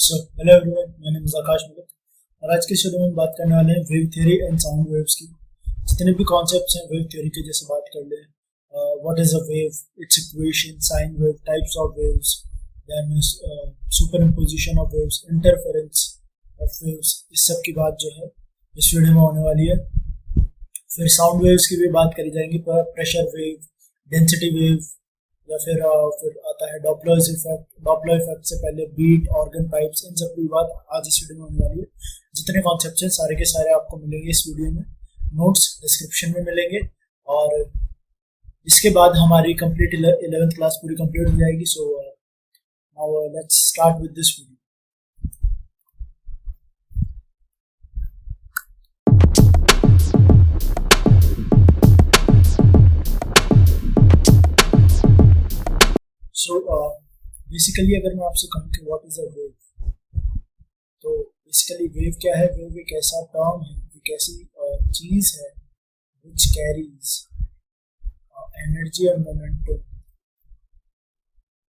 Hello everyone, मेरा नाम है आकाश मलिक और आज के वीडियो में बात करने वाले हैं wave theory and sound waves की। जितने भी कॉन्सेप्ट्स हैं वेव थ्योरी के, जैसे बात कर ले what is a wave, it's equation, sine wave, types of waves, then superimposition of waves, interference of waves, इस सब की बात जो है इस वीडियो में होने वाली है। फिर साउंड वेव्स की भी बात करी जाएंगी, प्रेशर वेव, डेंसिटी वेव, या फिर आता है डॉपलर इफेक्ट। डॉपलर इफेक्ट से पहले बीट, ऑर्गन पाइप्स, इन सब की बात आज इस वीडियो में होने वाली है। जितने कॉन्सेप्ट्स हैं सारे के सारे आपको मिलेंगे इस वीडियो में, नोट्स डिस्क्रिप्शन में मिलेंगे। और इसके बाद हमारी कंप्लीट 11th क्लास पूरी कंप्लीट हो जाएगी। So now let's start with this video. Basically अगर मैं आपसे कहूँ कि व्हाट इज अ वेव, तो बेसिकली वेव क्या है? वेव एक ऐसा टर्म है, एक ऐसी चीज है विच कैरीज एनर्जी और momentum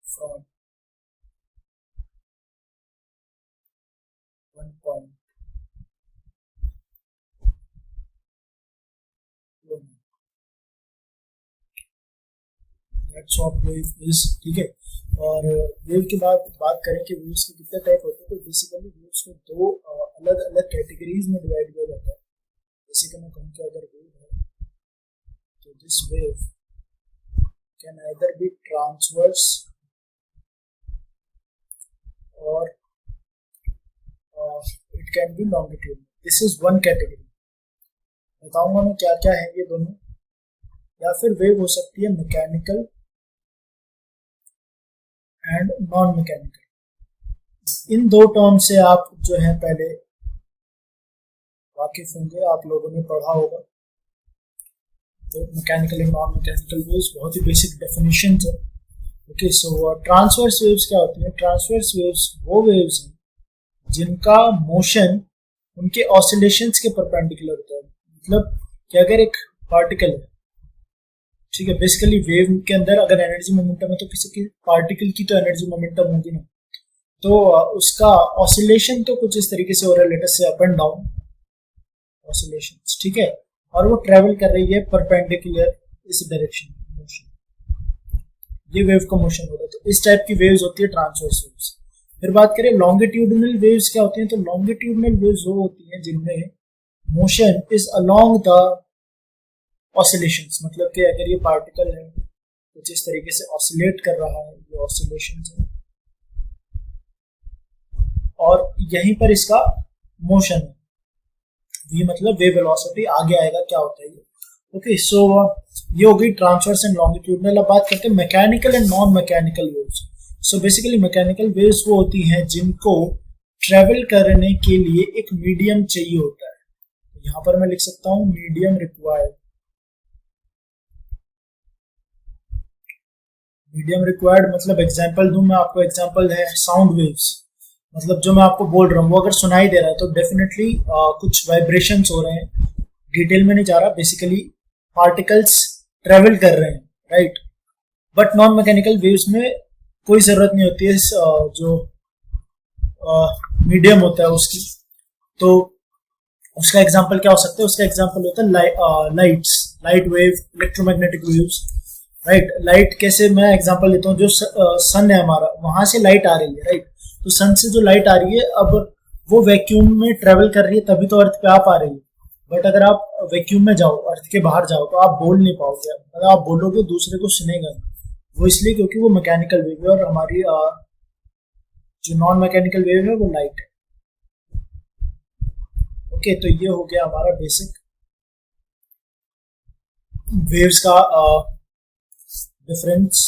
from one point two that's what wave is. ठीक है, और वेव के बाद बात करें कि वेव्स के कितने टाइप होते हैं, तो बेसिकली वेव्स को दो अलग अलग कैटेगरीज में डिवाइड किया जाता है। जैसे कि मैं कहूँ कि अगर वेव है तो this wave can either be transverse और it can be longitudinal. This is one category. बताऊंगा मैं क्या क्या है ये दोनों। या फिर वेव हो सकती है मैकेनिकल एंड नॉन मैकेनिकल। इन दो टर्म से आप जो है पहले वाकिफ होंगे, आप लोगों ने पढ़ा होगा। तो mechanical and non mechanical waves बहुत ही बेसिक डेफिनेशन है। ओके, सो ट्रांसवर्स वेव्स क्या होती है? ट्रांसवर्स वेव्स वो वेव्स हैं जिनका मोशन उनके ऑसिलेशंस के परपेंडिकुलर होता है। मतलब कि अगर एक पार्टिकल है, ठीक है, बेसिकली वेव के अंदर अगर एनर्जी मोमेंटम है तो किसी की पार्टिकल की तो एनर्जी मोमेंटम होगी ना, तो उसका ऑसिलेशन तो कुछ इस तरीके से हो रहा है, लेट अस से अप एंड डाउन ऑसिलेशंस, ठीक है, और वो ट्रेवल कर रही है परपेंडिकुलर इस डायरेक्शन में मोशन, ये वेव का मोशन हो रहा है। तो इस टाइप की वेव्स होती है ट्रांसवर्स वेव्स। फिर बात करें लॉन्गिट्यूडनल वेव्स क्या होती हैं, तो लॉन्गिट्यूडनल वेव्स वो होती हैं जिनमें motion is along the oscillations. मतलब कि अगर ये पार्टिकल है कुछ इस तरीके से ऑसिलेट कर रहा है, ये ऑसिलेशंस है और यहीं पर इसका मोशन है, ये मतलब वेव वेलोसिटी आगे आएगा, क्या होता है ये। ओके, सो ये हो गई ट्रांसवर्स एंड लॉन्गिट्यूडनल। अब बात करते हैं mechanical and non mechanical waves. So basically mechanical waves वो होती हैं जिनको ट्रेवल करने के लिए एक मीडियम चाहिए होता है। यहां पर मैं लिख सकता हूं मीडियम रिक्वायर्ड। मीडियम रिक्वायर्ड मतलब एग्जांपल दूं मैं आपको, एग्जांपल है साउंड वेव्स। मतलब जो मैं आपको बोल रहा हूँ वो अगर सुनाई दे रहा है तो डेफिनेटली कुछ वाइब्रेशंस हो रहे हैं। डिटेल में नहीं जा रहा, बेसिकली पार्टिकल्स ट्रेवल कर रहे हैं, right. But non mechanical waves में कोई जरूरत नहीं होती है जो मीडियम होता है उसकी। तो उसका एग्जांपल क्या हो सकता है? उसका एग्जांपल होता है lights, light wave, electromagnetic waves, right. Light कैसे, मैं एग्जांपल देता हूँ, जो सन है हमारा, वहां से लाइट आ रही है, राइट। तो सन से जो लाइट आ रही है, अब वो वैक्यूम में ट्रेवल कर रही है तभी तो अर्थ पे आप आ रही है। बट अगर आप वैक्यूम में जाओ, अर्थ के बाहर जाओ, तो आप बोल नहीं पाओगे। अगर आप बोलोगे दूसरे को सुनेगा, वो इसलिए क्योंकि वो मैकेनिकल वेव है और हमारी जो नॉन मैकेनिकल वेव है वो लाइट है। ओके, तो ये हो गया हमारा बेसिक वेव्स का difference.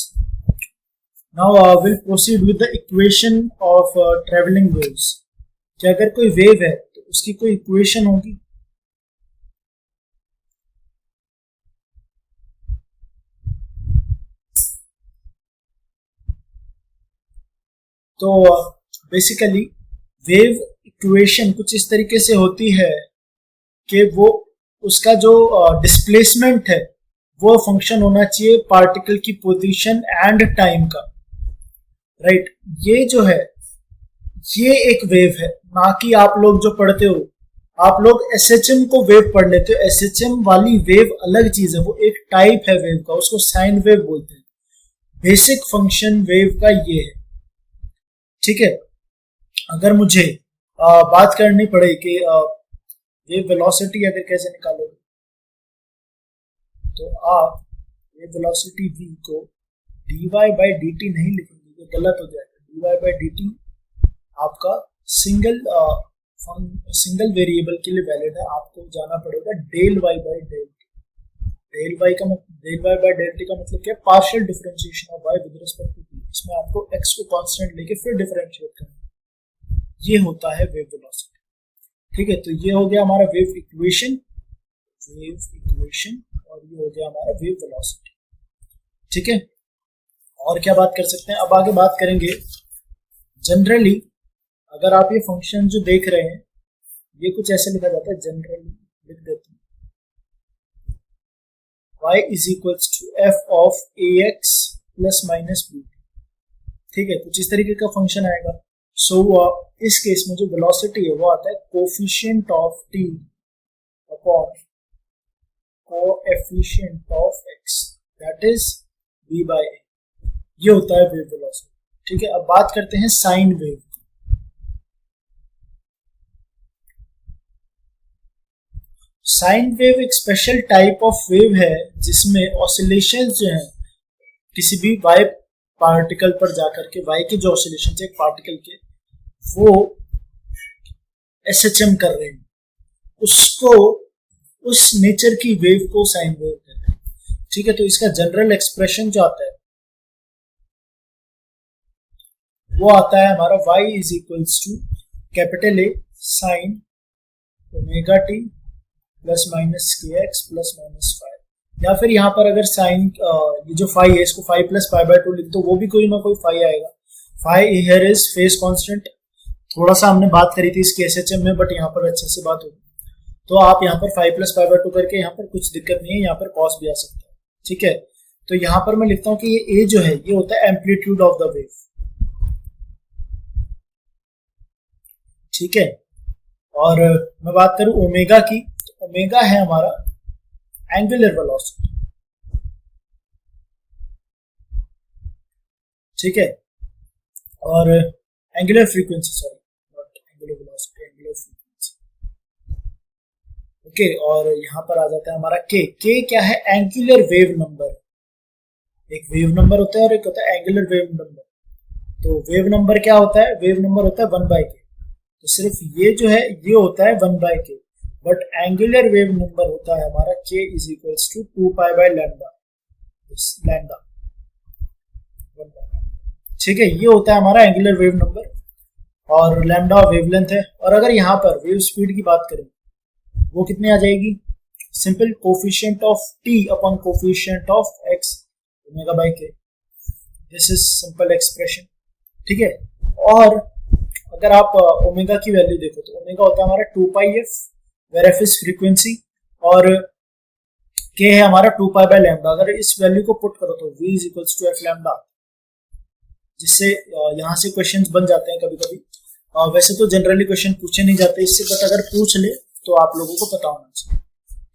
Now we'll proceed with the equation of traveling waves. कि अगर कोई वेव है तो उसकी कोई इक्वेशन होगी। तो बेसिकली वेव इक्वेशन कुछ इस तरीके से होती है कि वो उसका जो डिस्प्लेसमेंट है वो फंक्शन होना चाहिए पार्टिकल की पोजीशन एंड टाइम का, राइट। ये जो है ये एक वेव है, ना कि आप लोग जो पढ़ते हो, आप लोग एसएचएम को वेव पढ़ लेते हो। एसएचएम वाली वेव अलग चीज है, वो एक टाइप है वेव का, उसको साइन वेव बोलते हैं। बेसिक फंक्शन वेव का ये है, ठीक है। अगर मुझे बात करनी पड़े कि वेव वेलोसिटी अगर कैसे निकालोगे, तो आप वेव वेलोसिटी v को dy बाई डी टी नहीं लिखेंगे, तो गलत हो जाएगा। dy बाई डी टी आपका सिंगल वेरिएबल के लिए वैलिड है, आपको जाना पड़ेगा del y by del t. Del y by del t का मतलब क्या है? Partial differentiation of y with respect to t। इसमें आपको x को कांस्टेंट लेके फिर डिफरेंशिएट करना, ये होता है वेव वेलोसिटी, ठीक है। तो ये हो गया हमारा वेव इक्वेशन, और ये हो गया हमारा वेव वेलोसिटी, ठीक है। और क्या बात कर सकते हैं, अब आगे बात करेंगे जनरली। अगर आप ये फंक्शन जो देख रहे हैं, ये कुछ ऐसे लिखा जाता है, जनरली लिख देते हैं y is equals to f of a x plus minus b, ठीक है। कुछ इस तरीके का फंक्शन आएगा। सो इस केस में जो वेलोसिटी है वो आता है coefficient of T upon coefficient of X, that is v by A. ये होता है वेव वेलोसिटी, ठीक है। अब बात करते हैं साइन वेव। साइन वेव एक स्पेशल टाइप ऑफ वेव है जिसमें ऑसिलेशंस जो हैं किसी भी वाई पार्टिकल पर जाकर के, वाई के जो ऑसिलेशन है एक पार्टिकल के, वो एसएचएम कर रहे हैं, उसको, उस नेचर की वेव को साइन वेव कहते हैं, ठीक है। तो इसका जनरल एक्सप्रेशन जो आता है वो आता है हमारा y is equals to capital A sine omega t plus minus k x plus minus phi, या फिर यहाँ पर अगर साइन ये जो फाई है इसको phi plus pi by two लिख दो, वो भी कोई ना कोई फाई आएगा। Phi here is phase constant, थोड़ा सा हमने बात करी थी इसके एसएचएम में, बट यहाँ पर अच्छे से बात होगी। तो आप यहाँ पर five plus pi by to करके, यहाँ पर कुछ दिक्कत नहीं है, यहाँ पर कॉस भी आ सकता है, ठीक है। तो यहाँ पर मैं लिखता हूँ कि ये ए जो है ये होता है एम्पलीट्यूड ऑफ द वेव, ठीक है। और मैं बात करूं ओमेगा की, तो ओमेगा है हमारा एंगुलर वेलोसिटी, ठीक है। और angular frequency, sorry not angular velocity, angular frequency, okay. और यहां पर आ जाता है हमारा के क्या है? Angular wave number. एक वेव नंबर होता है और एक होता है एंगुलर वेव नंबर। तो वेव नंबर क्या होता है? वेव नंबर होता है 1/k। तो सिर्फ ये जो है ये होता है 1/k, but angular wave number होता है हमारा k is equals to 2 pi lambda, ठीक है। ये होता है हमारा एंगुलर वेव नंबर, और लैम्डा वेवलेंथ है। और अगर यहाँ पर वेव स्पीड की बात करें, वो कितनी आ जाएगी? Simple coefficient of t upon coefficient of x omega by k, this is simple expression, ठीक है। और अगर आप ओमेगा की वैल्यू देखो तो ओमेगा होता है हमारा 2 pi F, where F is frequency, और के है हमारा 2 पाई बाय लैम्डा। अगर इस वैल्यू को पुट करो तो v is equals to f lambda, जिससे यहाँ से क्वेश्चंस बन जाते हैं कभी कभी। वैसे तो जनरली क्वेश्चन पूछे नहीं जाते इससे, बट अगर पूछ ले तो आप लोगों को पता होना चाहिए,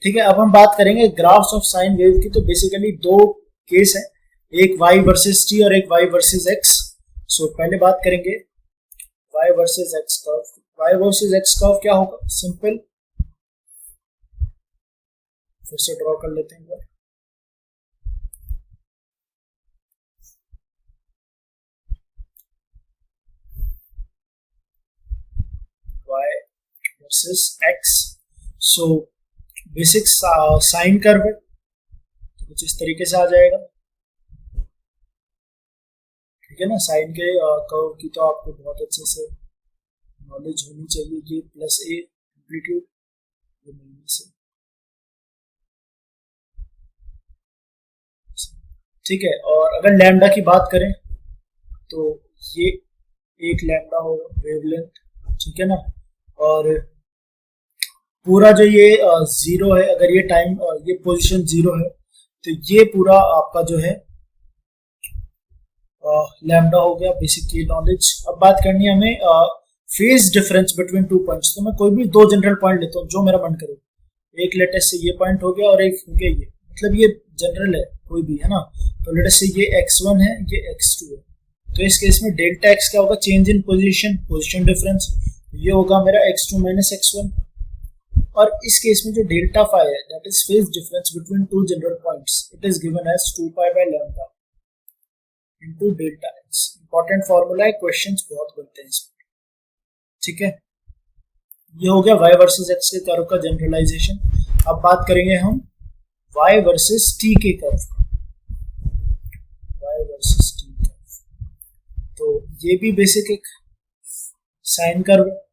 ठीक है। अब हम बात करेंगे ग्राफ्स ऑफ साइन वेव की। तो बेसिकली दो केस है, एक y वर्सेस t और एक y वर्सेस x। सो पहले बात करेंगे y versus x curve. y versus x curve क्या होगा? सिंपल, फिर से ड्रॉ कर लेते हैं। y versus x, so basic sine curve है, तो कुछ इस तरीके से आ जाएगा, ठीक है ना। साइन के कर्व की तो आपको बहुत अच्छे से नॉलेज होनी चाहिए। ये प्लस ए एम्पलीट्यूड, ये माइनस ए, ठीक है। और अगर लैम्डा की बात करें तो ये एक लैम्डा होगा वेवलेंथ, ठीक है ना। और पूरा जो ये जीरो है, अगर ये टाइम ये पोजीशन जीरो है, तो ये पूरा आपका जो है लैम्डा हो गया बेसिक की नॉलेज। अब बात करनी है हमें phase difference between two points. तो मैं कोई भी दो जनरल पॉइंट लेता हूँ जो मेरा मन करे, एक लेटेस्ट से ये पॉइंट हो गया और एक हो गया ये, मतलब ये जनरल है कोई भी, है ना। तो लेटेस्ट से ये x1 है, ये x2 है, तो इस केस में डेल्टा x क्या होगा, चेंज इन पोजीशन डिफरेंस, ये होगा मेरा x2 माइनस x1। और इस केस में जो डेल्टा फाई है that is phase difference between two general points, it is given as 2 pi by lambda into delta x। Important formula है, क्वेश्चंस बहुत बनते हैं इसमें, ठीक है। ये हो गया y वर्सेस x के कर्व का जनरलाइजेशन। अब बात करेंगे हम y वर्सेस t के कर्व का, y वर्सेस t कर्व। तो ये भी बेसिक एक साइन कर्व है।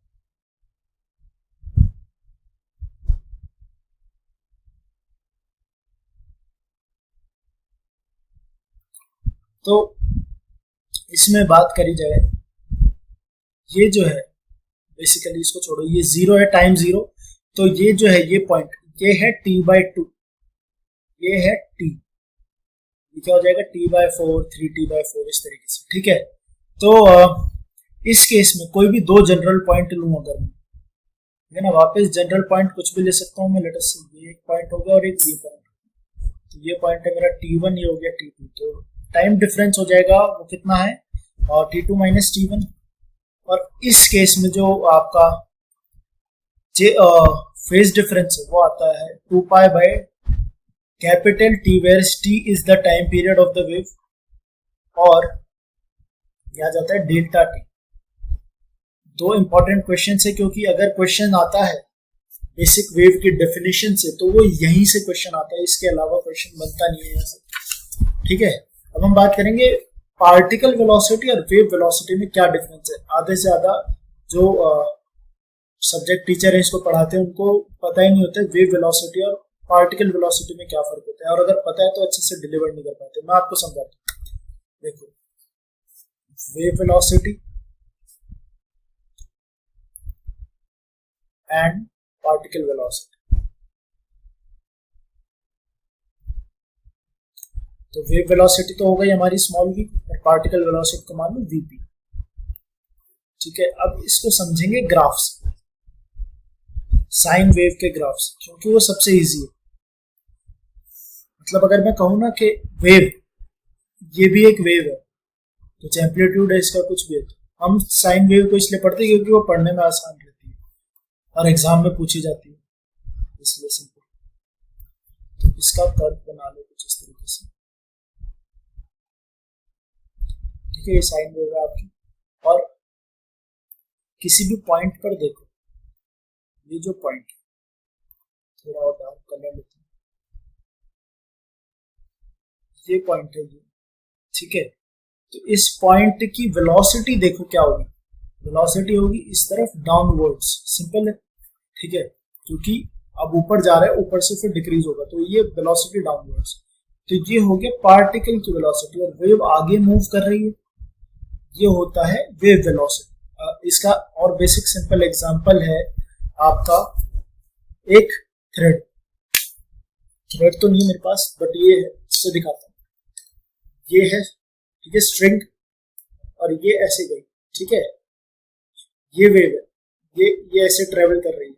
तो इसमें बात करी जाए, ये जो है बेसिकली इसको छोड़ो, ये जीरो है, टाइम जीरो, तो ये जो है ये पॉइंट, ये है t/2, ये है t, ये क्या हो जाएगा t/4, 3t/4 इस तरीके से, ठीक है। तो इस केस में कोई भी दो जनरल पॉइंट लूं अगर मैं, ठीक है ना, वापस जनरल पॉइंट कुछ भी ले सकता हूं मैं, लेट्स से ये एक पॉइंट हो गया और एक ये पॉइंट, तो ये पॉइंट है मेरा t1, ये हो गया t2, तो टाइम डिफरेंस हो जाएगा वो कितना है, और t2 माइनस t1। और इस केस में जो आपका फेज डिफरेंस है वो आता है 2 pi by capital T, where T is the time period of the wave, और यह जाता है डेल्टा T। दो इंपॉर्टेंट क्वेश्चन है, क्योंकि अगर क्वेश्चन आता है बेसिक वेव की डेफिनेशन से तो वो यहीं से क्वेश्चन आता है, इसके अलावा क्वेश्चन बनता नहीं है यहाँ से, ठीक है। अब हम बात करेंगे पार्टिकल वेलोसिटी और वेव वेलोसिटी में क्या डिफरेंस है। आधे से ज्यादा जो सब्जेक्ट टीचर है इसको पढ़ाते हैं उनको पता ही नहीं होता है वेव वेलोसिटी और पार्टिकल वेलोसिटी में क्या फर्क होता है, और अगर पता है तो अच्छे से डिलीवर नहीं कर पाते। मैं आपको समझाता हूँ, देखो wave velocity and particle velocity. तो वेव वेलोसिटी तो हो गई हमारी स्मॉल v, और पार्टिकल वेलोसिटी को मान लो vp, ठीक है। अब इसको समझेंगे ग्राफ्स, साइन वेव के ग्राफ्स, क्योंकि वो सबसे इजी है। मतलब अगर मैं कहूँ ना कि वेव, ये भी एक वेव है, कुछ एम्पलीट्यूड है इसका, कुछ भी है, तो हम साइन वेव को इसलिए पढ़ते हैं क्योंकि वो पढ़ने में आसान रहती है और एग्जाम में पूछी जाती है, इसलिए सिंपल। तो इसका कर्व बना लो कुछ इस तरीके से, ठीक है, ये साइन वेव है आपकी। और किसी भी पॉइंट पर देखो, ये जो पॉइंट थोड़ा और डार्क कलर लेते हैं, ये पॉइंट है ये, ठीक है। तो इस पॉइंट की वेलोसिटी देखो क्या होगी, वेलोसिटी होगी इस तरफ डाउनवर्ड्स, सिंपल है, ठीक है, क्योंकि अब ऊपर जा रहा है, ऊपर से फिर डिक्रीज होगा, तो ये वेलोसिटी डाउनवर्ड्स। तो ये हो गया पार्टिकल की वेलोसिटी, और वेव आगे मूव कर रही है, ये होता है वेव वेलोसिटी। इसका और बेसिक सिंपल एग्जांपल है आपका एक थ्रेड तो नहीं मेरे पास, बट ये है, इससे दिखाता हूँ, ये है, ठीक है, स्ट्रिंग, और ये ऐसे गई, ठीक है, ये वेव है, ये ऐसे ट्रेवल कर रही है,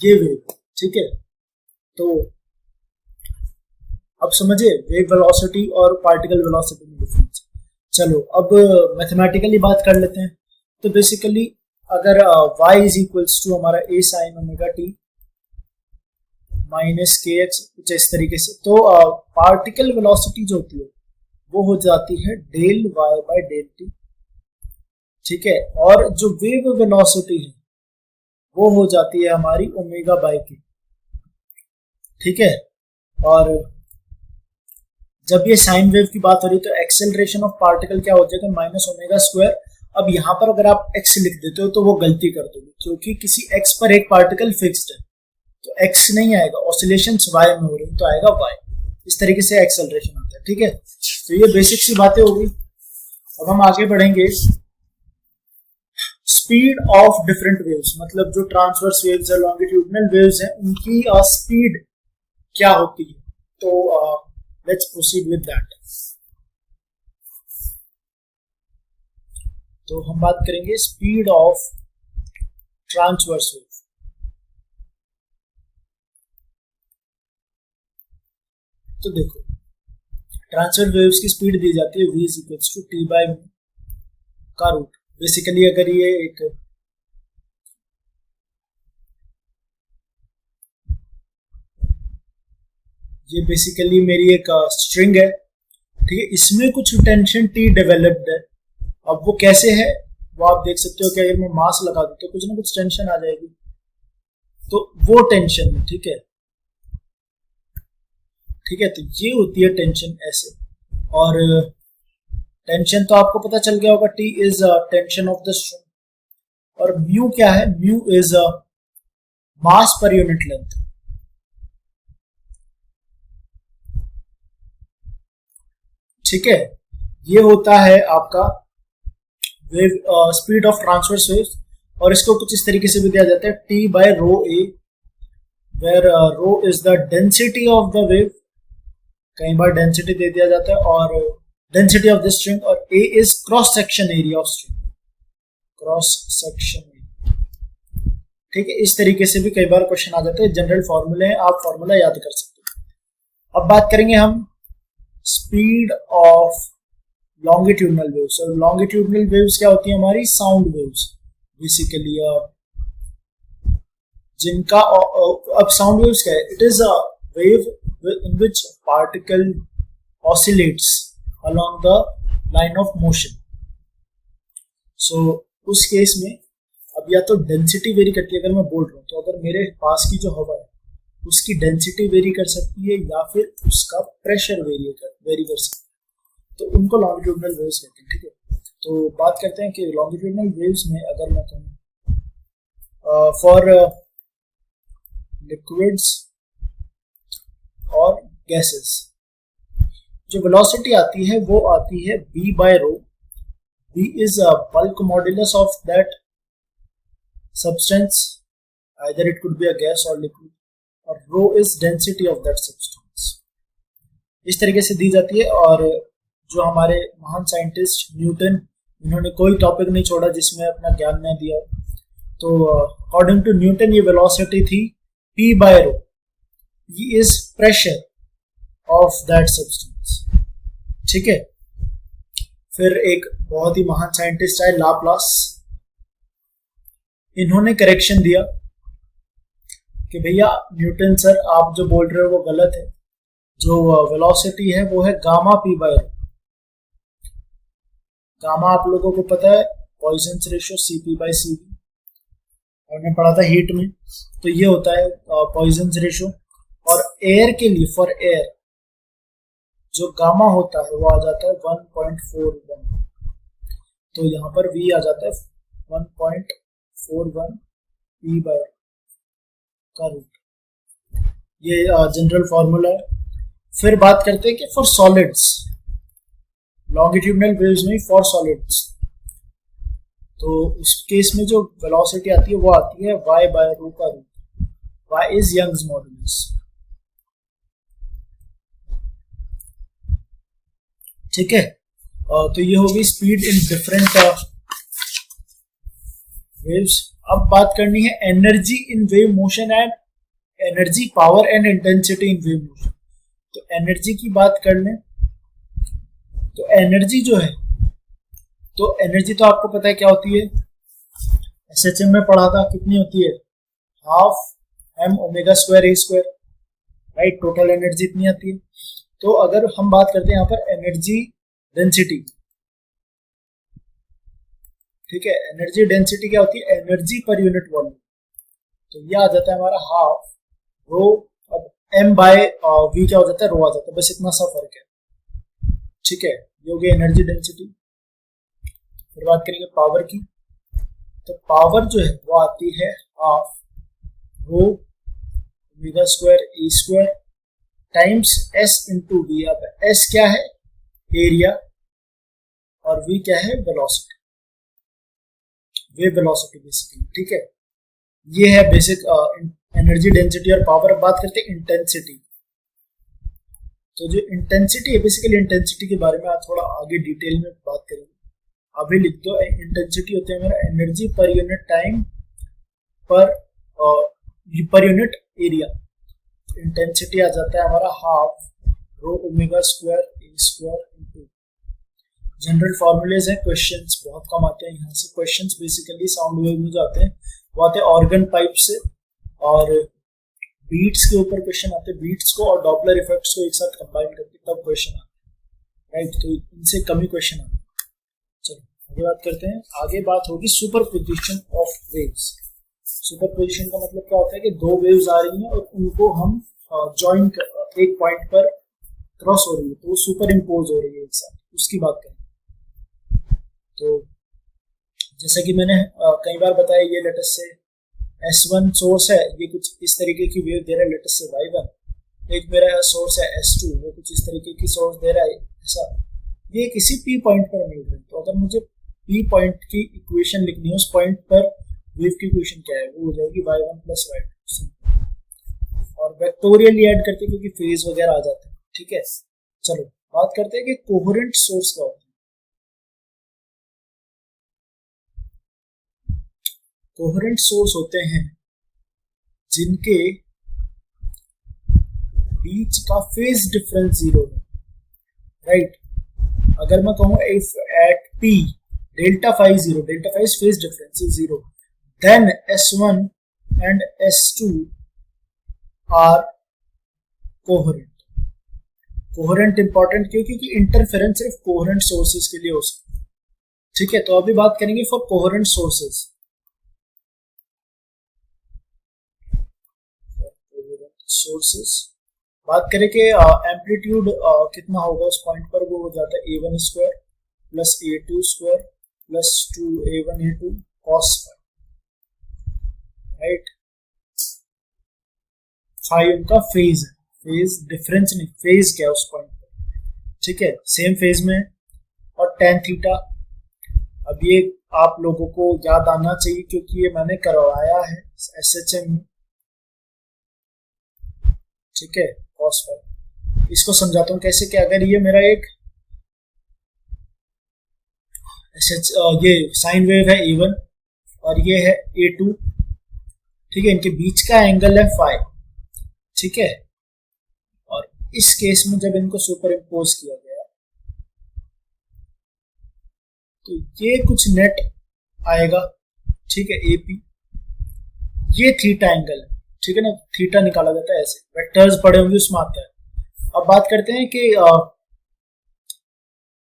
ये वेव, ठीक है। तो अब समझिए वेव वेलोसिटी और पार्टिकल वेलोसिटी में डिफरेंस। चलो अब मैथमेटिकली बात कर लेते हैं। तो बेसिकली अगर y इज इक्वल्स टू हमारा a sin omega t minus k x, कुछ इस तरीके से, तो पार्टिकल वेलोसिटी जो होती है वो हो जाती है del y by del t, ठीक है। और जो वेव वेलोसिटी है वो हो जाती है हमारी ओमेगा बाय के, ठीक है। और जब ये साइन वेव की बात हो रही है तो एक्सेलरेशन ऑफ पार्टिकल क्या हो जाएगा, माइनस ओमेगा स्क्वायर। अब यहाँ पर अगर आप x लिख देते हो तो वो गलती कर दोगे, क्योंकि किसी x पर एक पार्टिकल फिक्स्ड है, तो x नहीं आएगा, ऑसिलेशन y में हो रही तो आएगा y, इस तरीके से एक्सेलरेशन आता है, ठीक है। तो ये बेसिक सी बातें होगी। अब हम आगे बढ़ेंगे, स्पीड ऑफ डिफरेंट वेव्स, मतलब जो ट्रांसवर्स वेव्स है, लॉन्गिट्यूडनल वेव्स है, उनकी स्पीड क्या होती है। तो लेट्स प्रोसीड विद दैट। तो हम बात करेंगे स्पीड ऑफ ट्रांसवर्स वेव। तो देखो, ट्रांसवर्स वेव्स की स्पीड दी जाती है v is equals to t by का रूट। बेसिकली अगर ये बेसिकली मेरी एक स्ट्रिंग है, ठीक है, इसमें कुछ टेंशन टी डेवलप्ड है। अब वो कैसे है वो आप देख सकते हो कि अगर मैं मास लगा दूं तो कुछ ना कुछ टेंशन आ जाएगी, तो वो टेंशन है, ठीक है, तो ये होती है टेंशन ऐसे। और टेंशन तो आपको पता चल गया होगा, T is tension of the string. और म्यू क्या है, mu is mass per unit length. ठीक है, ये होता है आपका wave speed of transverse waves. और इसको कुछ इस तरीके से भी दिया जाता है, T by rho A, where rho is the density of the wave. कई बार डेंसिटी दे दिया जाता है, और डेंसिटी ऑफ द स्ट्रिंग, और A is cross section area of string, cross section area. ठीक है, इस तरीके से भी कई बार क्वेश्चन आ जाते हैं। जनरल फॉर्मूले हैं, आप फॉर्मूला याद कर सकते हो। अब बात करेंगे हम स्पीड ऑफ लॉन्गिट्यूडनल वेव्स। और लॉन्गिट्यूडनल वेव्स क्या होती है, हमारी साउंड वेव्स बेसिकली, जिनका अब साउंड वेव्स क्या है, it is a wave in which particle oscillates along the line of motion. So उस केस में अब या तो डेंसिटी वेरी करती है, अगर मैं बोल रहा हूँ तो अगर मेरे पास की जो हवा है उसकी डेंसिटी वेरी कर सकती है, या फिर उसका प्रेशर वेरी कर सकती है, तो उनको लॉन्गिट्यूडनल वेव्स कहते हैं। ठीक है, तो बात करते हैं कि लॉन्गिट्यूडनल वेव्स में अगर मैं कहूँ फॉर लिक्विड्स और गैसेस, जो वेलोसिटी आती है वो आती है v by rho. v is a bulk modulus of that substance, either it could be a gas और लिक्विड, और rho is density of that substance. इस तरीके से दी जाती है। और जो हमारे महान साइंटिस्ट न्यूटन, इन्होंने कोई टॉपिक नहीं छोड़ा जिसमें अपना ज्ञान न दिया। तो अकॉर्डिंग टू न्यूटन ये वेलोसिटी थी p बाय रो। ये is pressure of that substance. ठीक है, फिर एक बहुत ही महान साइंटिस्ट है लाप्लास, इन्होंने करेक्शन दिया कि भैया न्यूटन सर आप जो बोल रहे हो वो गलत है, जो वेलोसिटी है वो है gamma p by rho. Gamma आप लोगों को पता है Poisson's ratio Cp by Cv, हमने पढ़ा था हीट में, तो ये होता है पॉइजन्स रेशियो। और एयर के लिए, फॉर एयर, जो गामा होता है वो आ जाता है 1.41, तो यहाँ पर v आ जाता है 1.41 p बाय का रूट। ये जनरल फॉर्मूला है। फिर बात करते हैं कि फॉर सॉलिड्स, लॉन्गिट्यूडनल वेव्स में फॉर सॉलिड्स, तो उस केस में जो वेलोसिटी आती है वो आती है y बाय रो का root. y is Young's modulus. ठीक है, तो ये होगी स्पीड इन डिफरेंट वेव्स। अब बात करनी है energy in wave motion and energy, power and intensity in wave motion. तो एनर्जी की बात कर लें तो एनर्जी जो है, तो एनर्जी तो आपको पता है क्या होती है, एसएचएम में पढ़ा था, कितनी होती है, हाफ m ओमेगा स्क्वायर ए स्क्वायर, राइट। टोटल एनर्जी इतनी आती है। तो अगर हम बात करते हैं यहाँ पर एनर्जी डेंसिटी, ठीक है, एनर्जी डेंसिटी क्या होती है, एनर्जी पर यूनिट वॉल्यूम, तो ये आ जाता है हमारा हाफ रो। अब m बाय v क्या हो जाता है, रो आ जाता है, बस इतना सा फर्क है। ठीक है, ये हो गई एनर्जी डेंसिटी। फिर बात करेंगे पावर की, तो पावर जो है वो आती है हाफ रो ओमेगा स्क्वायर ए square times s into v. अब s क्या है, एरिया, और v क्या है, वेलोसिटी, वेव वेलोसिटी बेसिकली। ठीक है, ये है बेसिक एनर्जी डेंसिटी और पावर। अब बात करते हैं इंटेंसिटी। तो जो इंटेंसिटी है, बेसिकली इंटेंसिटी के बारे में आज थोड़ा आगे डिटेल में बात करेंगे। अभी लिख दो, इंटेंसिटी होता है मेरा एनर्जी पर यूनिट टाइम पर यूनिट एरिया। इंटेंसिटी आ जाता है हमारा हाफ रो ओमेगा स्क्वायर ए स्क्वायर इनटू, जनरल फॉर्मूलेज हैं, क्वेश्चंस बहुत कम आते हैं यहाँ से। क्वेश्चंस बेसिकली साउंड वेव में जाते हैं, वो आते हैं ऑर्गन पाइप से, और बीट्स के ऊपर क्वेश्चन आते हैं, बीट्स को और डॉपलर इफेक्ट्स को एक साथ कंबाइन करके तब क्वेश्चन आते हैं, राइट। तो इनसे कम ही क्वेश्चन आते हैं। चलो आगे बात करते हैं। आगे बात होगी सुपरपोजिशन ऑफ वेव्स। सुपरपोजिशन का मतलब क्या होता है कि दो वेव्स आ रही हैं और उनको हम जॉइन एक पॉइंट पर क्रॉस हो रही है, तो वो सुपर इम्पोज हो रही है एक साथ, उसकी बात करें। तो जैसा कि मैंने कई बार बताया, ये लेटेस्ट से S1 सोर्स है, ये कुछ इस तरीके की वेव दे रहा है लेटेस्ट से Y1। एक मेरा सोर्स है S2, वो कुछ इस तरीके की सोर्स दे रहा है ऐसा। ये किसी P पॉइंट पर मिल रही है, तो अगर मुझे P पॉइंट की इक्वेशन लिखनी है, उस पॉइंट पर वेव की इक्वेशन क्या है, वो हो जाएगी Y1 प्लस Y2, और वेक्टोरियल ऐड करते हैं क्योंकि फेज वगैरह आ जाते हैं, ठीक है। चलो बात करते हैं कि कोहेरेंट सोर्स क्या होता है। कोहेरेंट सोर्स होते हैं जिनके बीच का फेज डिफरेंस जीरो है, राइट। अगर मैं कहूं if at P delta phi zero, delta phi phase difference is zero, then S1 and S2 are coherent. Coherent important क्यों? क्योंकि इंटरफेरेंस सिर्फ कोहेरेंट सोर्सेज के लिए हो सकता है, ठीक है। तो अभी बात करेंगे फॉर कोहेरेंट सोर्सेज। सोर्सेस बात करें कि एम्पलीट्यूड कितना होगा उस पॉइंट पर, वो हो जाता है A1 square plus A2 square plus 2A1 A2 cos phi, right. Phi उनका फेज है, फेज डिफरेंस नहीं, फेज क्या है उस पॉइंट पर, ठीक है, सेम फेज में। और tan थीटा, अब ये आप लोगों को याद आना चाहिए क्योंकि ये मैंने करवाया है SHM में, ठीक है, cos फाई। इसको समझाता हूं कैसे कि अगर ये मेरा एक ये साइन वेव है A1 और ये है A2, ठीक है, इनके बीच का एंगल है फाई, ठीक है। और इस केस में जब इनको सुपर इम्पोज किया गया तो ये कुछ नेट आएगा, ठीक है, AP, ये थीटा एंगल है, ठीक है ना, थीटा निकाला जाता है ऐसे, वेक्टर्स पड़े होंगे उसमें आता है। अब बात करते हैं कि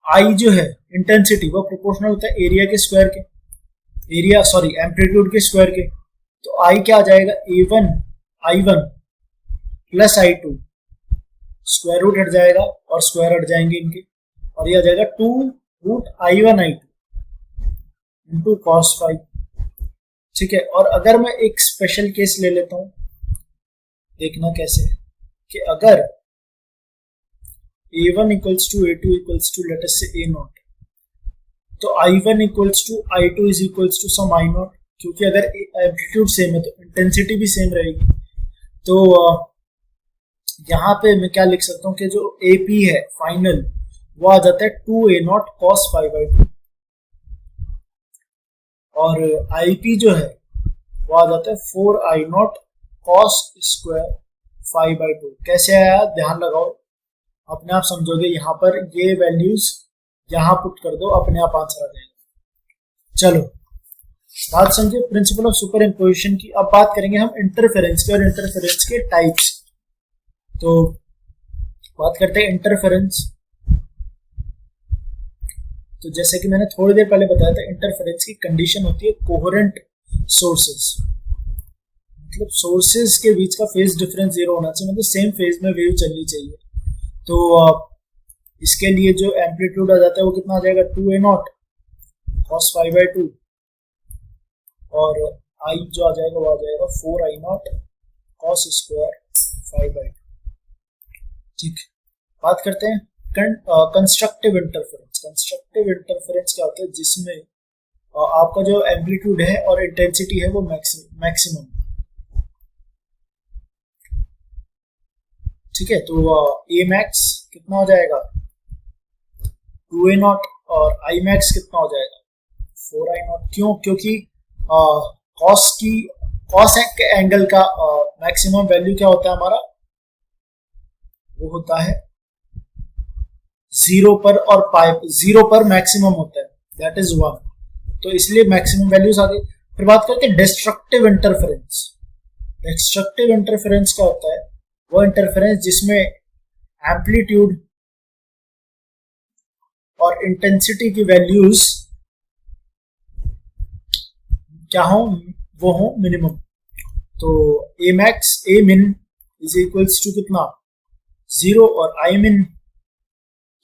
आई जो है इंटेंसिटी, वो प्रोपोर्शनल होता है एरिया के स्क्वायर के, एरिया सॉरी एम्पलीट्यूड के स्क्वायर के। तो आई क्या आ जाएगा, I1 plus I2, square root हट जाएगा और स्क्वायर हट जाएंगे इनके, और ये आ जाएगा 2 root I1 I2 into cos phi, ठीक है। और अगर मैं एक स्पेशल केस ले लेता हूं, देखना कैसे कि अगर A1 equals to A2 equals to let us say A0, तो I1 equals to I2 is equals to some I0, क्योंकि अगर एम्पलीट्यूड सेम है तो इंटेंसिटी भी सेम रहेगी। तो यहाँ पे मैं क्या लिख सकता हूँ कि जो AP है फाइनल, वो आ जाता है 2A0 cos फाई बाई 2, और IP जो है वो आ जाता है 4I0 cos square phi by 2। कैसे आया ध्यान लगाओ, अपने आप समझोगे, यहाँ पर ये वैल्यूज यहाँ पुट कर दो, अपने आप आंसर आ जाएगा। चलो बात समझे प्रिंसिपल ऑफ सुपर इम्पोजिशन की। अब बात करेंगे हम इंटरफेरेंस के और इंटरफेरेंस के टाइप्स। तो बात करते हैं इंटरफेरेंस। तो जैसे कि मैंने थोड़ी देर पहले बताया था, इंटरफेरेंस की कंडीशन होती है कोहेरेंट सोर्सेस, मतलब सोर्सेस के बीच का फेज डिफरेंस जीरो होना चाहिए, मतलब सेम फेज में वेव चलनी चाहिए। तो इसके लिए जो एम्पलीट्यूड आ जाता है वो कितना आ जाएगा, 2A0 cos फाई बाई 2, और आई जो आ जाएगा वो आ जाएगा 4I0 cos square phi by 2, ठीक। बात करते हैं कंस्ट्रक्टिव इंटरफेरेंस। कंस्ट्रक्टिव इंटरफेरेंस क्या होता है, जिसमें आपका जो एम्पलीट्यूड है और इंटेंसिटी है वो मैक्सिमम, ठीक है, तो ए मैक्स कितना हो जाएगा 2a0 और आई मैक्स कितना हो जाएगा 4i0। क्यों? क्योंकि कॉस एंगल का मैक्सिमम वैल्यू क्या होता है हमारा, वो होता है 0 पर, और पाई 0 पर मैक्सिमम होता है, दैट इज 1। तो इसलिए मैक्सिमम वैल्यूज आ गई। फिर बात करते हैं डिस्ट्रक्टिव इंटरफेरेंस। डिस्ट्रक्टिव इंटरफेरेंस क्या होता है, वो इंटरफेरेंस जिसमें एम्पलीट्यूड और इंटेंसिटी की वैल्यूज क्या हो, वो हो मिनिमम। तो ए मैक्स ए मिन इज इक्वल्स टू कितना 0 और आई मिन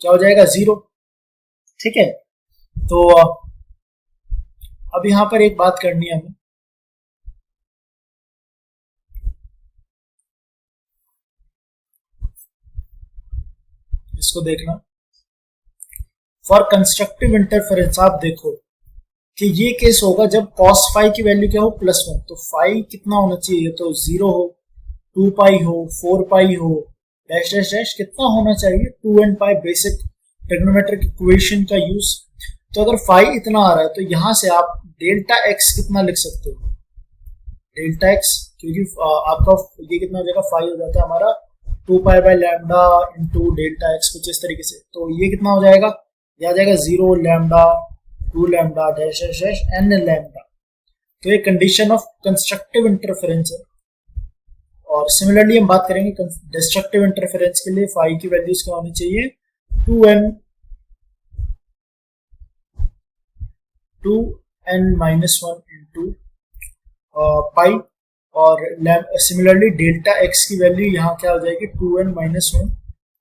क्या हो जाएगा 0। ठीक है, तो अब यहां पर एक बात करनी है हमें, इसको देखना। फॉर कंस्ट्रक्टिव इंटरफेरेंस आप देखो कि ये केस होगा जब cos फाई की वैल्यू क्या हो +1, तो फाई कितना होना चाहिए, तो 0 हो, 2 पाई हो, 4 पाई हो, डैश डैश डैश कितना होना चाहिए 2n पाई, बेसिक ट्रिग्नोमेट्रिक इक्वेशन का यूज। तो अगर फाई इतना आ रहा है तो यहां से आप डेल्टा एक्स कितना लिख सकते हो, डेल्टा एक्स, क्योंकि आपका ये कितना हो जाएगा, फाई हो जाता है हमारा 2 pi by lambda into delta x, कुछ इस तरीके से। तो ये कितना हो जाएगा, ये आ जाएगा 0 lambda 2 lambda dash dash dash n lambda. तो ये कंडीशन ऑफ कंस्ट्रक्टिव इंटरफेरेंस है। और सिमिलरली हम बात करेंगे डिस्ट्रक्टिव इंटरफेरेंस के लिए, फाई की वैल्यूज क्या होनी चाहिए 2n माइनस 1 इंटू पाई, और सिमिलरली डेल्टा एक्स की वैल्यू यहाँ क्या हो जाएगी 2n minus 1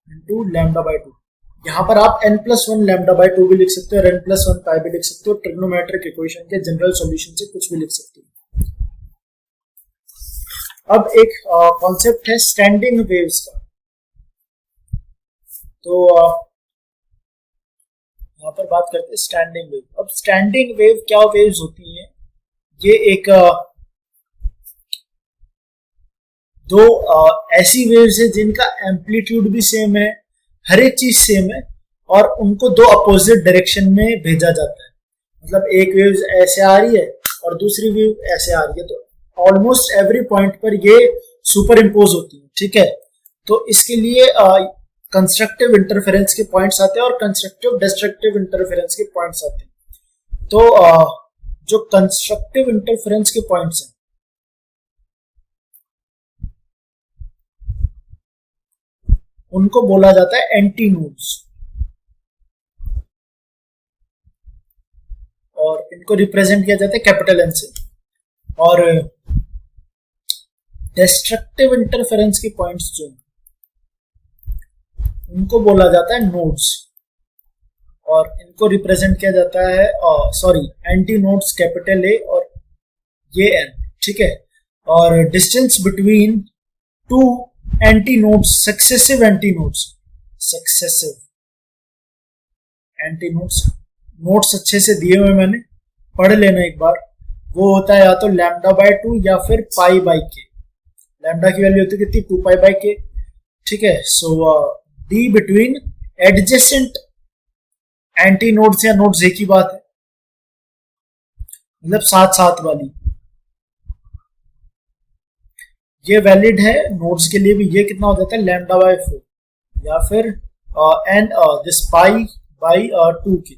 into lambda by 2। यहाँ पर आप n+1 लैम्डा बाई 2 भी लिख सकते हो और n+1 पाई भी लिख सकते हो, ट्रिग्नोमेट्रिक इक्वेशन के जनरल सॉल्यूशन से कुछ भी लिख सकते हो। अब एक कॉन्सेप्ट है स्टैंडिंग वेव्स का। तो यहाँ पर बात करते हैं स्टैंडिंग वेव। अब स्टैंडिंग वेव क्या वेव्स होती हैं, ये एक दो ऐसी वेव्स है जिनका एम्पलीट्यूड भी सेम है, हर एक चीज सेम है, और उनको दो अपोजिट डायरेक्शन में भेजा जाता है। मतलब एक वेव ऐसे आ रही है और दूसरी वेव ऐसे आ रही है, तो ऑलमोस्ट एवरी पॉइंट पर ये सुपर इम्पोज होती है। ठीक है, तो इसके लिए कंस्ट्रक्टिव इंटरफेरेंस के पॉइंट्स आते हैं और कंस्ट्रक्टिव डिस्ट्रक्टिव इंटरफेरेंस के पॉइंट्स आते हैं। तो जो कंस्ट्रक्टिव इंटरफेरेंस के पॉइंट्स हैं उनको बोला जाता है एंटी नोड्स, और इनको रिप्रेजेंट किया जाता है कैपिटल एन से। और डिस्ट्रक्टिव इंटरफेरेंस के पॉइंट्स जो उनको बोला जाता है नोड्स, और इनको रिप्रेजेंट किया जाता है एंटी नोड्स कैपिटल ए और ये एन। ठीक है, और distance between two anti nodes, successive anti nodes, notes अच्छे से दिए हुए मैंने, पढ़ लेना एक बार। वो होता है या तो लैम्डा बाय 2 या फिर पाई बाई के। लैम्डा की वैल्यू होती है कितनी 2 पाई बाई के। ठीक है, so D between adjacent antinodes या नोड्स एक ही बात है, मतलब साथ साथ वाली। ये वैलिड है नोड्स के लिए भी। ये कितना हो जाता है लैम्डा बाय 4 या फिर एन दिस पाई बाई 2 के।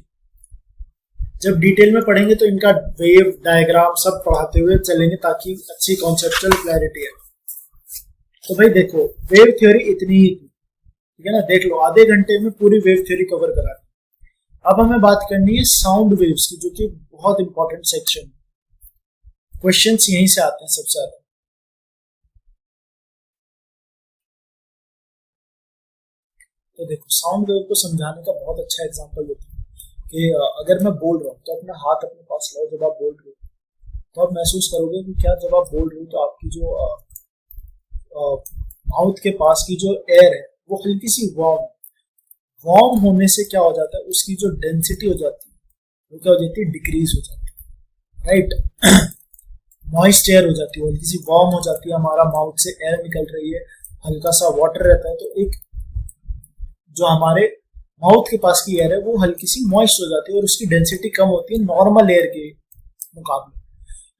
जब डिटेल में पढ़ेंगे तो इनका वेव डायग्राम सब पढ़ाते हुए चलेंगे ताकि अच्छी कॉन्सेप्चुअल क्लैरिटी है। तो भाई देखो, वेव थ्योरी इतनी ही थी, ठीक है ना, देख लो आधे घंटे में पूरी वेव थ्योरी कवर करा दी। अब हमें बात करनी है साउंड वेव्स की, जो कि बहुत इंपॉर्टेंट सेक्शन। क्वेश्चंस यहीं से आते हैं सबसे ज्यादा। तो देखो, साउंड वेव को समझाने का बहुत अच्छा एग्जांपल होता है कि अगर मैं बोल रहा हूँ तो अपना हाथ अपने पास लाओ। जब आप बोल रहे हो तो आप महसूस करोगे कि क्या जब आप बोल रहे हो तो आपकी जो माउथ के पास की जो एयर है वो हल्की सी वार्म होने से क्या हो जाता है, उसकी जो डेंसिटी हो जाती है वो क्या हो जाती है, डिक्रीज हो जाती है, राइट। मॉइस्ट एयर हो जाती है, हल्की सी वार्म हो जाती है, हमारा माउथ से एयर निकल रही है, हल्का सा वाटर रहता है, तो एक जो हमारे माउथ के पास की एयर है वो हल्की सी मॉइस्ट हो जाती है और उसकी डेंसिटी कम होती है नॉर्मल एयर के मुकाबले।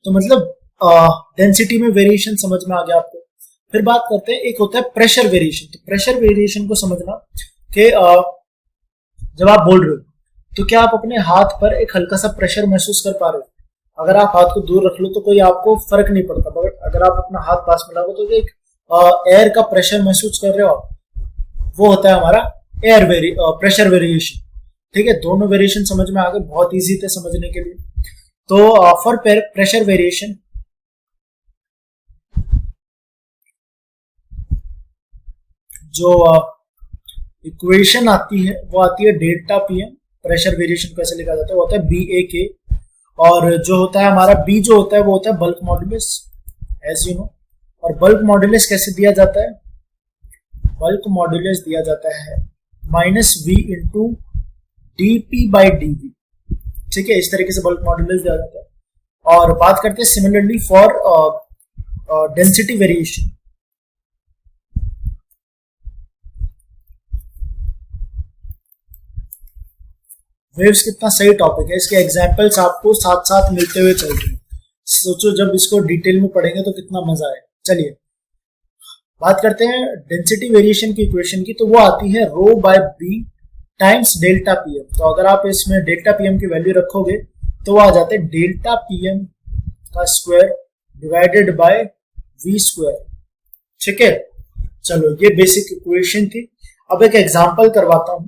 तो मतलब डेंसिटी में वेरिएशन समझ में आ गया आपको। फिर बात करते हैं, एक होता है प्रेशर वेरिएशन। तो प्रेशर वेरिएशन को समझना कि जब आप बोल रहे हो तो क्या आप अपने हाथ पर एक हल्का सा प्रेशर महसूस कर पा रहे हो? अगर आप हाथ को दूर रख लो तो कोई आपको फर्क नहीं पड़ता, मगर अगर आप अपना हाथ पास मिलाओगे तो एक एयर का प्रेशर महसूस कर रहे हो आप, वो होता है हमारा प्रेशर वेरिएशन। ठीक है, दोनों वेरिएशन समझ में आ गए, बहुत इजी थे समझने के लिए। तो फॉर प्रेशर वेरिएशन जो इक्वेशन आती है वो आती है डेल्टा पीएम। प्रेशर वेरिएशन कैसे लिखा जाता है, वो होता है BA/K, और जो होता है हमारा B जो होता है वो होता है bulk modulus, as you know. और बल्क मॉड्यूलस कैसे दिया जाता है? बल्क मॉड्यूलस दिया जाता है -V इंटू dP/dV। ठीक है, इस तरीके से बल्क मॉड्यूलस दिया जाता है। और बात करते हैं similarly for density variation. Waves कितना सही टॉपिक है, इसके एग्जांपल्स आपको साथ साथ मिलते हुए चल रहे हैं। सोचो जब इसको डिटेल में पढ़ेंगे तो कितना मजा आए। चलिए बात करते हैं डेंसिटी वेरिएशन की इक्वेशन की। तो वो आती है ρ/b टाइम्स डेल्टा पीएम। तो अगर आप इसमें डेल्टा पीएम की वैल्यू रखोगे तो वो आ जाते हैं डेल्टा पीएम का square divided by v square. ठीक है, चलो ये बेसिक इक्वेशन थी। अब एक एग्जांपल करवाता हूं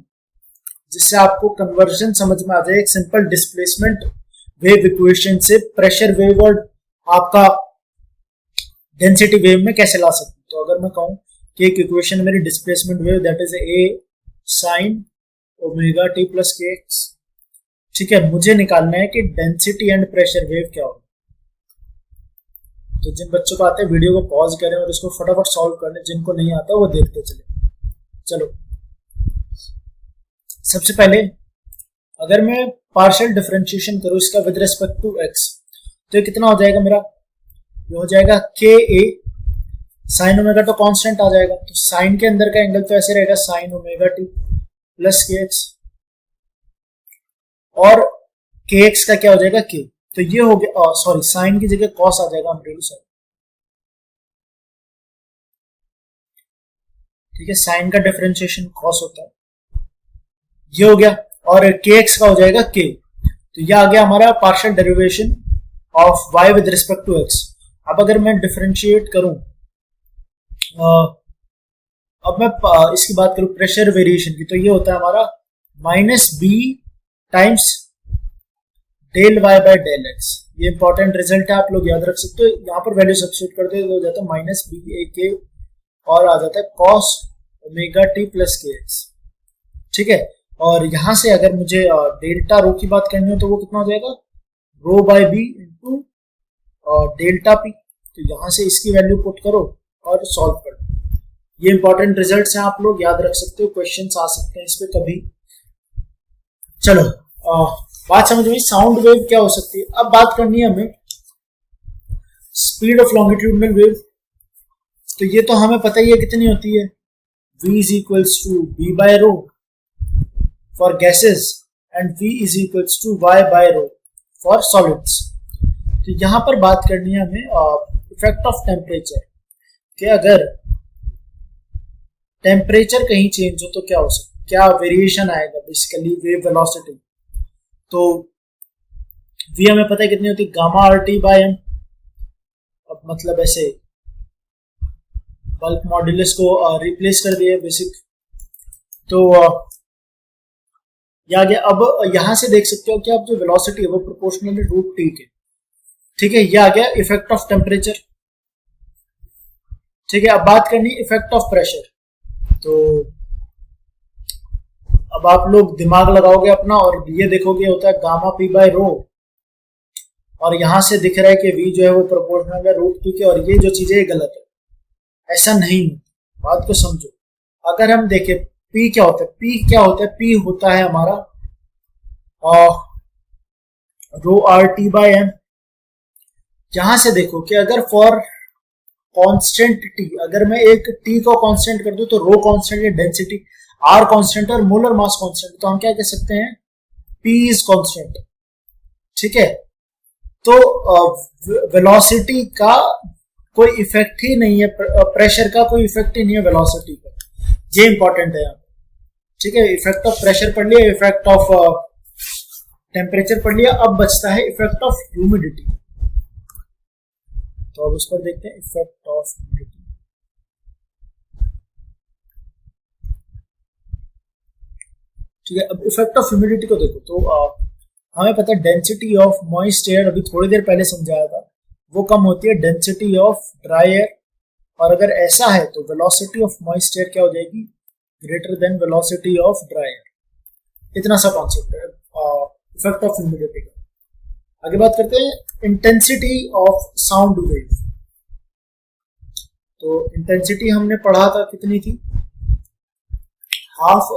जिससे आपको कन्वर्जन समझ में आ जाए। एक सिंपल डिस्प्लेसमेंट वेव इक्वेशन से प्रेशर वेव और आपका डेंसिटी वेव में कैसे ला सकते हैं। तो अगर मैं कहूं कि एक इक्वेशन मेरी displacement wave that is a sin omega t plus kx। ठीक है, मुझे निकालना है कि डेंसिटी एंड प्रेशर वेव क्या होगा। तो जिन बच्चों को आता है वीडियो को पॉज करें और इसको फटाफट सॉल्व कर लें, जिनको नहीं आता वो देखते चले। चलो सबसे पहले अगर मैं पार्शियल डिफरेंशिएशन करूं इसका विद रिस्पेक्ट टू x, तो ये कितना हो जाएगा मेरा? ये हो जाएगा KA साइन ओमेगा, तो कांस्टेंट आ जाएगा। तो साइन के अंदर का एंगल तो ऐसे रहेगा sine omega t plus kx, और kx का क्या हो जाएगा k। तो ये हो गया, सॉरी साइन की जगह कॉस आ जाएगा, ठीक है, साइन का डिफरेंशिएशन कॉस होता है, ये हो गया। और kx का हो जाएगा k। तो ये आ गया हमारा partial derivation of y with respect to x। अब अगर मैं डिफरेंशिएट करूं, अब मैं इसकी बात करूं प्रेशर वेरिएशन की, तो ये होता है हमारा -b times del y by del x। ये इंपॉर्टेंट रिजल्ट है, आप लोग याद रख सकते हो। यहाँ पर वैल्यू सब्स्टिट्यूट करते हो जाता है -BA/K और आ जाता है cos omega t plus kx। ठीक है, और यहां से अगर मुझे डेल्टा रो की बात करनी हो तो वो कितना हो जाएगा ρ/b इंटू डेल्टा p। तो यहां से इसकी वैल्यू पुट करो और सॉल्व करो। ये इंपॉर्टेंट रिजल्ट्स हैं, आप लोग याद रख सकते हो, क्वेश्चंस आ सकते हैं इस पे कभी। चलो बात समझ में, साउंड वेव क्या हो सकती है। अब बात करनी है हमें स्पीड ऑफ लॉन्गिट्यूडनल वेव। तो ये तो हमें पता ही है कितनी होती है, v is equals to b by rho for gases and v is equals to y by rho for solids। तो यहां पर बात करनी है हमें इफेक्ट ऑफ टेम्परेचर, कि अगर टेम्परेचर कहीं चेंज हो तो क्या हो सकता है, क्या वेरिएशन आएगा बेसिकली वेव वेलोसिटी। तो v हमें पता है कितनी होती है, गामा RT बाय m। अब मतलब ऐसे बल्क मॉड्यूलस को रिप्लेस कर दिया बेसिक, तो या गया। अब यहां से देख सकते हो कि आप जो वेलोसिटी है वो प्रोपोर्शनली √T के। ठीक है, ये आ गया इफेक्ट ऑफ टेम्परेचर। ठीक है, अब बात करनी इफेक्ट ऑफ प्रेशर। तो अब आप लोग दिमाग लगाओगे अपना और ये देखोगे होता है गामा p बाय रो, और यहां से दिख रहा है कि v जो है वो प्रोपोर्शनल है √T के, और ये जो चीजें गलत है, ऐसा नहीं। बात को समझो, अगर हम देखें p क्या होता है, p क्या होता है, p होता है हमारा रो RT बाय m। यहां से देखो कि अगर फॉर कांस्टेंट टी, अगर मैं एक टी को कांस्टेंट कर दूं तो रो कांस्टेंट या डेंसिटी आर कांस्टेंट और मोलर मास कांस्टेंट, तो हम क्या कह सकते हैं, पी इज कांस्टेंट। ठीक है, तो वेलोसिटी का कोई इफेक्ट ही नहीं है, प्रेशर का कोई इफेक्ट ही नहीं है वेलोसिटी पर, ये इंपॉर्टेंट है यहाँ। ठीक है, इफेक्ट ऑफ प्रेशर पढ़ लिया, इफेक्ट ऑफ टेम्परेचर पढ़ लिया, अब बचता है इफेक्ट ऑफ ह्यूमिडिटी। तो अब उस पर देखते हैं इफेक्ट ऑफ ह्यूमिडिटी। ठीक है, अब इफेक्ट ऑफ ह्यूमिडिटी को देखो तो हमें पता है डेंसिटी ऑफ मॉइस्ट एयर, अभी थोड़ी देर पहले समझाया था, वो कम होती है डेंसिटी ऑफ ड्राई एयर, और अगर ऐसा है तो वेलोसिटी ऑफ मॉइस्ट एयर क्या हो जाएगी, greater than velocity of dry air. इतना सा कॉन्सेप्ट है इफेक्ट ऑफ ह्यूमिडिटी का। आगे बात करते हैं इंटेंसिटी ऑफ साउंड वेव। तो इंटेंसिटी हमने पढ़ा था, कितनी थी, half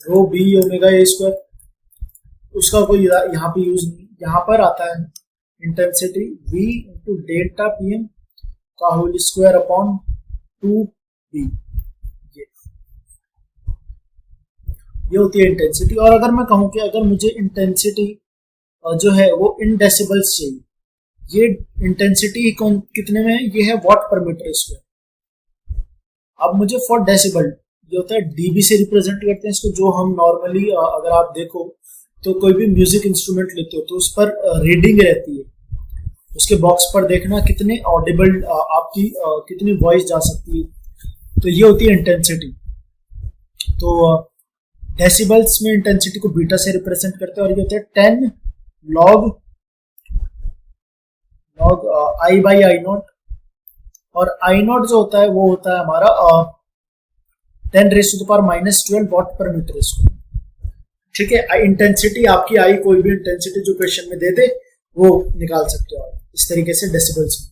rho B omega a square, उसका कोई यहाँ पे यूज नहीं, यहाँ पर आता है intensity v into delta P m का होल स्क्वायर अपॉन 2b, ये होती है इंटेंसिटी। और अगर मैं कहूँ कि अगर मुझे इंटेंसिटी जो है वो इन डेसिबल्स चाहिए, ये इंटेंसिटी कितने में है, ये है वॉट पर मीटर स्क्वायर। अब मुझे फॉर डेसिबल, ये होता है डीबी से रिप्रेजेंट करते हैं इसको, जो हम नॉर्मली अगर आप देखो तो कोई भी म्यूजिक इंस्ट्रूमेंट लेते हो तो उस पर रीडिंग रहती है, उसके बॉक्स पर देखना कितने ऑडिबल आपकी कितनी वॉइस जा सकती है, तो ये होती है इंटेंसिटी। तो डेसिबल्स में इंटेंसिटी को बीटा से रिप्रेजेंट करते हैं, और ये होता है 10 log I by I not, और आई नॉट जो होता है वो होता है हमारा 10⁻⁻12 वॉट पर मीटर स्क्वायर। ठीक है, इंटेंसिटी आपकी आई, कोई भी इंटेंसिटी जो क्वेश्चन में दे दे वो निकाल सकते हो इस तरीके से डेसिबल्स में।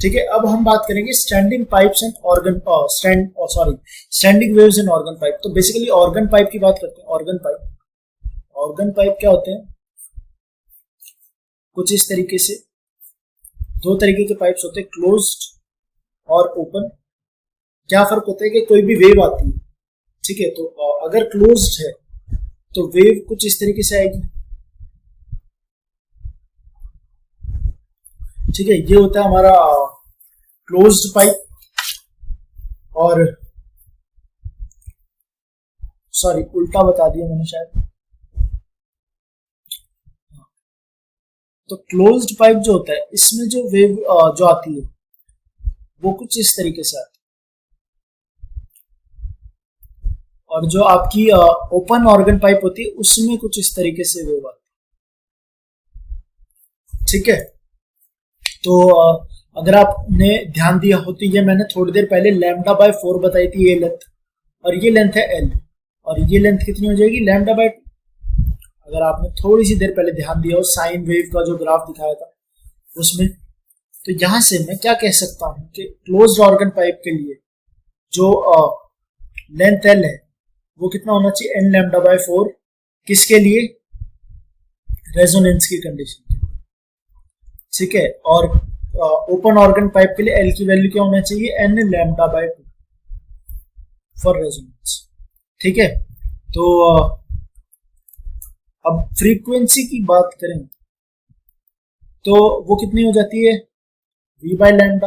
ठीक है, अब हम बात करेंगे standing pipes and organ standing waves and organ pipe. तो बेसिकली ऑर्गन पाइप की बात करते हैं। ऑर्गन पाइप क्या होते हैं, कुछ इस तरीके से, दो तरीके के पाइप्स होते हैं, क्लोज्ड और ओपन। क्या फर्क होता है कि कोई भी वेव आती है, ठीक है, तो अगर क्लोज्ड है तो वेव कुछ इस तरीके से आएगी। ठीक है, ये होता है हमारा क्लोज्ड पाइप, और सॉरी उल्टा बता दिया मैंने शायद। तो क्लोज्ड पाइप जो होता है इसमें जो वेव जो आती है वो कुछ इस तरीके से आती है, और जो आपकी ओपन ऑर्गन पाइप होती है उसमें कुछ इस तरीके से वेव आती है। ठीक है, तो अगर आपने ध्यान दिया हो तो ये मैंने थोड़ी देर पहले λ/4 बताई थी, ये लेंथ, और ये लेंथ है l, और ये लेंथ कितनी हो जाएगी, λ/2। अगर आपने थोड़ी सी देर पहले ध्यान दिया हो साइन वेव का जो ग्राफ दिखाया था उसमें, तो यहां से मैं क्या कह सकता हूं कि क्लोज्ड ऑर्गन पाइप के लिए जो लेंथ l है वो कितना होना चाहिए, n λ/4, किसके लिए, रेजोनेंस की कंडीशन के लिए। ठीक है, और ओपन ऑर्गन पाइप के लिए l की वैल्यू क्या होना चाहिए, n λ/2 फॉर रेजोनेंस। ठीक है, तो अब फ्रीक्वेंसी की बात करें तो वो कितनी हो जाती है, v/λ।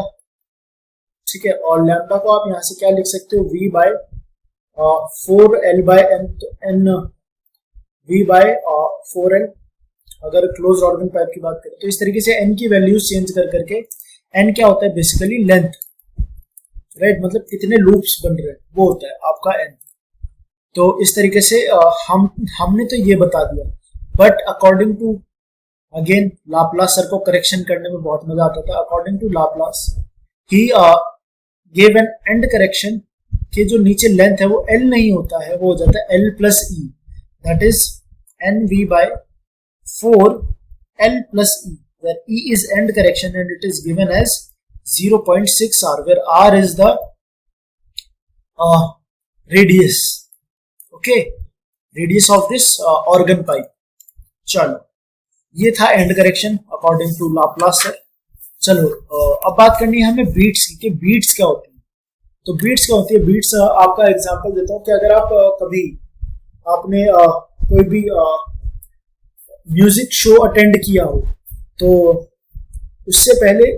ठीक है, और लैम्डा को आप यहां से क्या लिख सकते हो, v/4l/n, तो n v/4l। अगर क्लोज ऑर्गन पाइप की बात करें तो इस तरीके से n की वैल्यूज चेंज कर करके, n क्या होता है बेसिकली लेंथ, राइट, मतलब कितने लूप्स बन रहे हैं वो होता है आपका n। तो इस तरीके से हमने तो ये बता दिया, but according to, again Laplace sir को करेक्शन करने में बहुत मजा आता था। According to Laplace he give an end correction कि जो नीचे लेंथ है वो l नहीं होता है, वो हो जाता है l+e, that is nv/4 l+e, where e is end correction and it is given as 0.6 r, where r is the radius, okay, radius of this organ pipe। चलो, ये था end correction according to Laplace sir. चलो अब बात करनी है हमें beats की, कि बीट्स क्या होती है। तो बीट्स क्या होती है, बीट्स आपका एग्जांपल देता हूँ कि अगर आप कभी आपने कोई भी म्यूजिक शो अटेंड किया हो, तो उससे पहले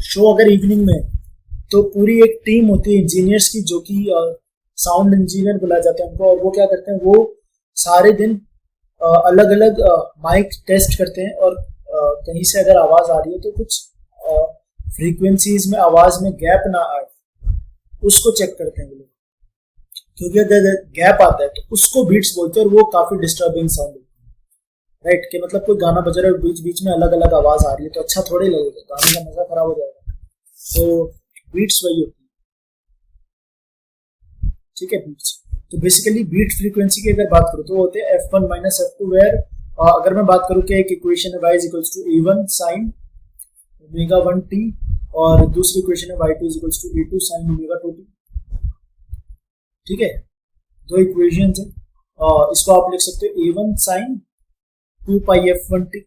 शो अगर इवनिंग में, तो पूरी एक टीम होती है इंजीनियर्स की, जो कि साउंड इंजीनियर बुलाया जाता है उनको, और वो क्या करते हैं, वो सारे दिन अलग अलग माइक टेस्ट करते हैं, और कहीं से अगर आवाज आ रही है तो कुछ फ्रीक्वेंसीज में आवाज में गैप ना आए, उसको चेक करते हैं वो लोग, क्योंकि अगर गैप आता है तो उसको बीट्स बोलते हैं, और वो काफी डिस्टर्बिंग साउंड होती है, राइट। कि मतलब कोई गाना बज रहा है बीच बीच में अलग अलग आवाज आ रही है तो अच्छा थोड़े लगेगा, गाने का मजा खराब हो जाएगा। तो बीट्स वही होती है, ठीक है, बीट्स। तो बेसिकली बीट फ्रीक्वेंसी की अगर बात करूँ तो होते हैं f1 माइनस f2, वेयर अगर मैं बात करूँ कि एक इक्वेशन है y is equals to a1 sine omega 1t, और दूसरी इक्वेशन है y2 is equals to a2 sine omega 2t, ठीक है, दो इक्वेशंस है। इसको आप लिख सकते हो a1 साइन 2 पाई f1t,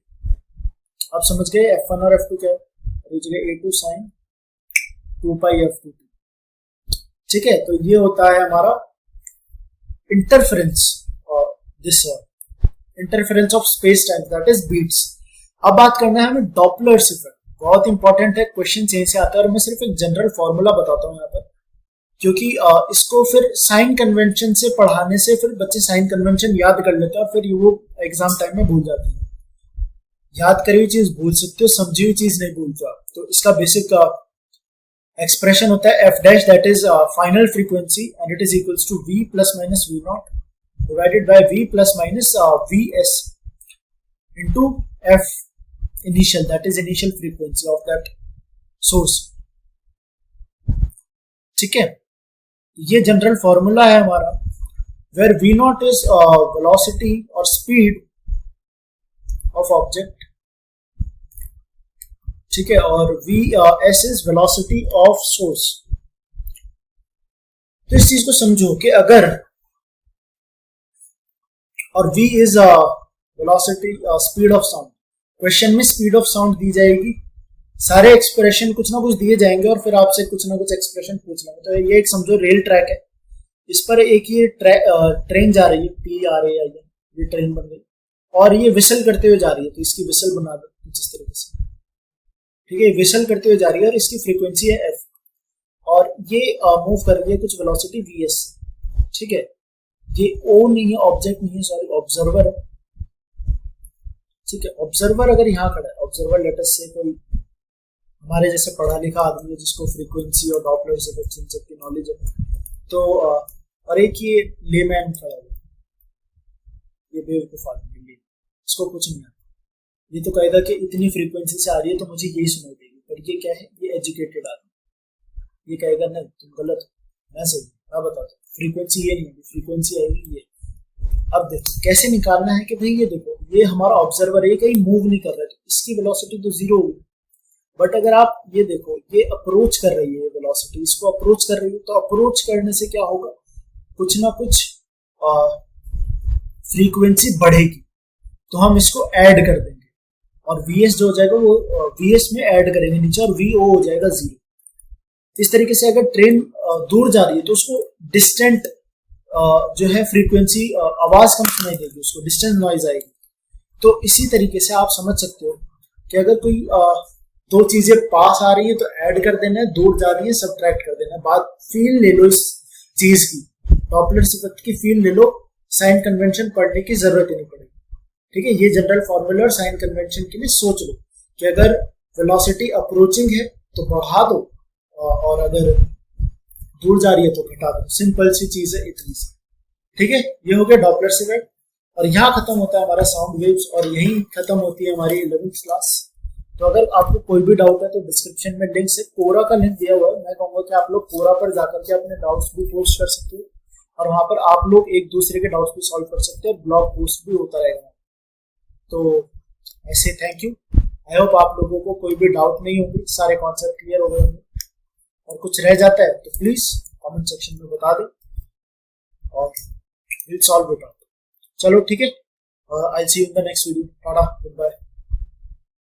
आप समझ गए f1 और f2 क्या है, और ये जगह a2 साइन 2 पाई f2t, ठीक है। तो ये होता है हमारा इंटरफेरेंस, और this interference of space time, that is beats. अब बात करना है हमें डॉपलर्स इफेक्ट, बहुत इंपॉर्टेंट है, क्वेश्चन यहीं से आता है, और मैं सिर्फ एक जनरल फॉर्मूला बताता हूँ यहाँ पर, क्योंकि इसको फिर साइन कन्वेंशन से पढ़ाने से फिर बच्चे साइन कन्वेंशन याद कर लेते हैं, और फिर वो एग्जाम टाइम में भूल जाते हैं। याद करी हुई चीज भूल सकते हो, समझी हुई चीज नहीं भूलते आप। तो इसका बेसिक एक्सप्रेशन होता है f dash, that is final frequency, and it is equals to v plus minus v not divided by v plus minus vs into f initial, that is initial frequency of that source, ठीक है। ये general formula है हमारा, where v not is velocity और speed of object, ठीक है, और s is velocity of source. तो इस चीज को समझो कि अगर, और v is velocity speed of sound, question में स्पीड ऑफ साउंड दी जाएगी, सारे एक्सप्रेशन कुछ ना कुछ दिए जाएंगे, और फिर आपसे कुछ ना कुछ एक्सप्रेशन पूछ लेंगे। तो ये एक समझो रेल ट्रैक है, इस पर एक ये ट्रेन जा रही है, TRAIN, ये ट्रेन बन गई, और ये विसल करते हुए जा रही है, तो इसकी विसल बना दो कुछ इस तरीके से, ठीक है, विसल करते हुए जा रही है, और इसकी फ्रीक्वेंसी है f, और ये मूव कर रही है कुछ वेलोसिटी vs, ठीक है। ये o नहीं है, ऑब्जेक्ट नहीं है, सॉरी, ऑब्जर्वर है, ठीक है। ऑब्जर्वर अगर यहाँ खड़ा है, ऑब्जर्वर लेटेस्ट से कोई हमारे जैसे पढ़ा लिखा आदमी है जिसको फ्रीक्वेंसी और डॉपलर्स इफेक्ट इन सब की नॉलेज है, तो और एक ये लेमैन खड़ा है, ये बेवकूफ आदमी, इसको कुछ नहीं आता, ये तो कहेगा कि इतनी फ्रीक्वेंसी से आ रही है तो मुझे यही सुनाई देगी, पर ये क्या है, ये एजुकेटेड आदमी, ये कहेगा नहीं तुम गलत हो, मैं सही, मैं बताता हूँ, फ्रीक्वेंसी ये नहीं है, फ्रीक्वेंसी आएगी ये। अब देखो कैसे निकालना है, कि भाई ये देखो, ये हमारा ऑब्जर्वर है, कहीं मूव नहीं कर रहा है, तो इसकी वेलोसिटी तो जीरो होगी, बट अगर आप ये देखो, ये अप्रोच कर रही है, वेलोसिटी इसको अप्रोच कर रही है, तो अप्रोच करने से क्या होगा, कुछ ना कुछ फ्रीक्वेंसी बढ़ेगी, तो हम इसको ऐड कर देंगे, और vs जो हो जाएगा वो vs में ऐड करेंगे नीचे, और vo हो जाएगा 0। इस तरीके से अगर ट्रेन दूर जा रही है तो उसको डिस्टेंट जो है फ्रीक्वेंसी, आवाज कम सुनाई देगी, उसको डिस्टेंट नॉइज आएगी। तो इसी तरीके से आप समझ सकते हो कि अगर कोई दो चीजें पास आ रही है तो ऐड कर देना है, दूर जा रही है सब्ट्रैक्ट कर देना है। बात फील ले लो इस चीज की, डॉपलर इफेक्ट की फील ले लो, साइन कन्वेंशन पढ़ने की जरूरत ही नहीं पड़ेगी, ठीक है। ये जनरल फॉर्मूला और साइन कन्वेंशन के लिए सोच लो कि अगर वेलोसिटी अप्रोचिंग है तो बढ़ा दो, और अगर दूर जा रही है तो घटा दो, सिंपल सी चीज है, इतनी सी, ठीक है। ये हो गया डॉपलर इफेक्ट, और यहाँ खत्म होता है हमारा साउंड वेव्स, और यही खत्म होती है हमारी 11th क्लास। तो अगर आपको कोई भी डाउट है तो डिस्क्रिप्शन में लिंक से कोरा का लिंक दिया हुआ है, मैं कहूंगा कि आप लोग कोरा पर जाकर के अपने डाउट्स भी पोस्ट कर सकते हो, और वहां पर आप लोग एक दूसरे के डाउट्स भी सॉल्व कर सकते हो, ब्लॉग पोस्ट भी होता रहेगा। तो ऐसे थैंक यू, आई होप आप लोगों को कोई भी डाउट नहीं होंगे, सारे कॉन्सेप्ट क्लियर हो गए होंगे, और कुछ रह जाता है तो प्लीज कमेंट सेक्शन में बता दें, और विल सॉल्व इट आउट। चलो ठीक है, I see you in the next video, tata, good bye.